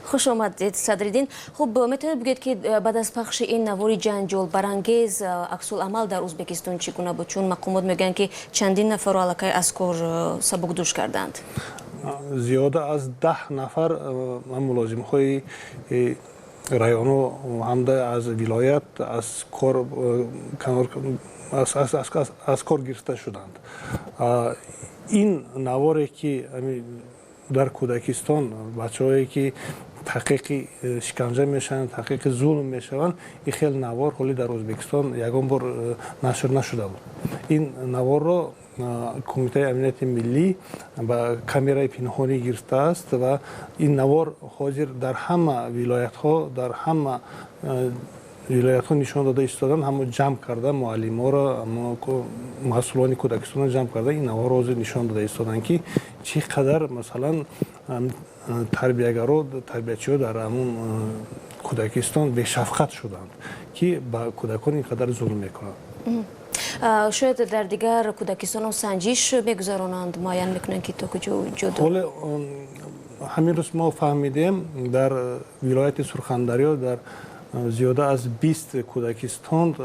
خوش آمدید صدریدین. خب میتونید بگید که بعد از پخش این نواری جنجال برانگیز عکس العمل در ازبکستان چگونه بود؟ چون مقامات میگن که چندین نفر رو علاقه از کار سبکدوش کردند. زیاده از 10 نفر ملازم های رایون و همده از ولایت از کار از کار گرفته شدند. این نواری که در کودکستان بچه‌هایی که تحقیق شکنجه میشن، تحقیق ظلم میشن، این خیلی نوار حالی در ازبکستان یگان بار نشر نشده بود. این نوار رو کمیته امنیت ملی با کامرای پنهانی گرفته است و این نوار حاضر در همه ولایت ها در همه ولایت ها نشان داده ایستادن، همه جمع کرده معلم ها را، مسئولان کودکستان را جمع کرده این نوار را نشان داده ایستادن که چقدر مثلا تربیتگرا تربیتچی‌ها در همون کودکستان به شفقت شدند که با کودکان اینقدر ظلم میکنند. شاید در دیگر کودکستان و سنجش میگذارانند، معین میکنند که تا کجا جدا. حالا همین روز ما فهمیدیم در ولایت سرخندریا در زیاده از 20 کودکستان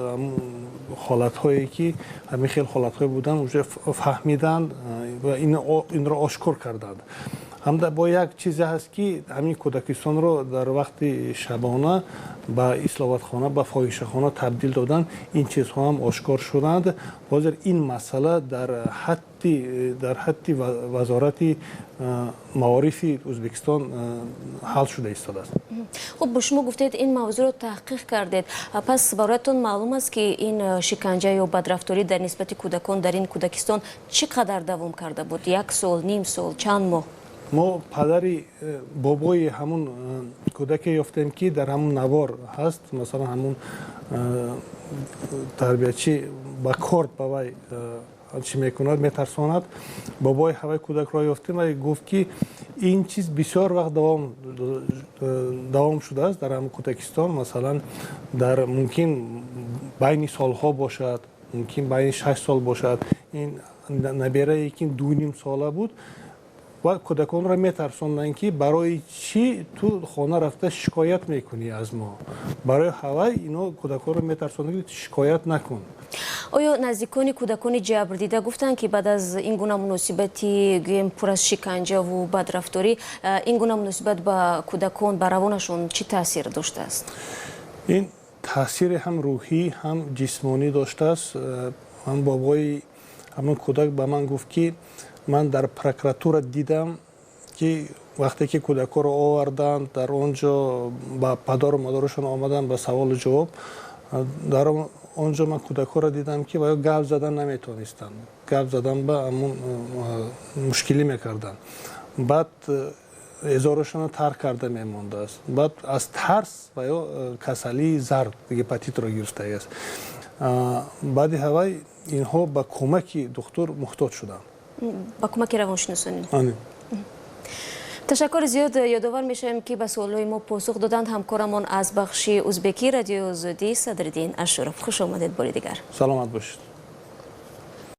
حالت هایی که همین خیلی حالت های بودن اونجا فهمیدند و این را آشکار کردند. همده با یک چیزی هست که همین کودکستان رو در وقت شبانه با اصلاحات خانه با فاحشه خانه تبدیل دادن. این چیزها هم آشکار شدند. حاضر این مسئله در حد وزارت معارف ازبکستان حل شده ایستاده است. خب شما گفتید این موضوع رو تحقیق کردید، پس برایتون معلوم است که این شکنجه یا بدرفتاری در نسبت کودکان در این کودکستان چقدر دوام کرده بود؟ 1 سال، نیم سال، چند ماه؟ ما پدری بابای همون کودک یافتیم که در همون نوار هست، مثلا همون تربیتچی با کارت بابای چی میکند میترساند، بابای هوای کودک را یافتیم و گفت که این چیز بسیار وقت دوام شده است در همون کودکستان، مثلا در ممکن بین سالها باشد، ممکن بین 6 سال باشد. این نبیره که 2.5 ساله بود و کودکان را میترساندن که برای چی تو خانه رفته شکایت میکنی از ما، برای هوای اینا کودکان را میترساندن که شکایت نکن. آیا نزدیکان کودکان جبر دیده گفتن که بعد از این گونه مناسبتی گویم پر از شکنجه و بدرفتاری این گونه مناسبت با کودکان بر روانشون چی تاثیر داشته است؟ این تاثیر هم روحی هم جسمانی داشته است. هم بابای همون کودک به من گفت که من در پروکراتور دیدم که وقتی که کودک‌ها رو آوردند در اونجا با پدر و مادرشون آمدن به سوال و جواب، در اونجا من کودک‌ها رو دیدم که باید گپ زدن نمیتونستن، گپ زدن به همون مشکلی میکردن، بعد ازارشون رو ترک کرده میمونده است، بعد از ترس و یا کسلی زرد هپاتیت رو گرفته است. بعد هوای اینها به کمک دکتر محتاج شدن، با کمک روانشناسانی. تشکر زیاد. یادآور میشم که به سوالای ما پاسخ دادند همکارمان از بخش ازبکی رادیو آزادی صدریدین اشرف. خوش آمدید بار دیگر. سلامت باشید.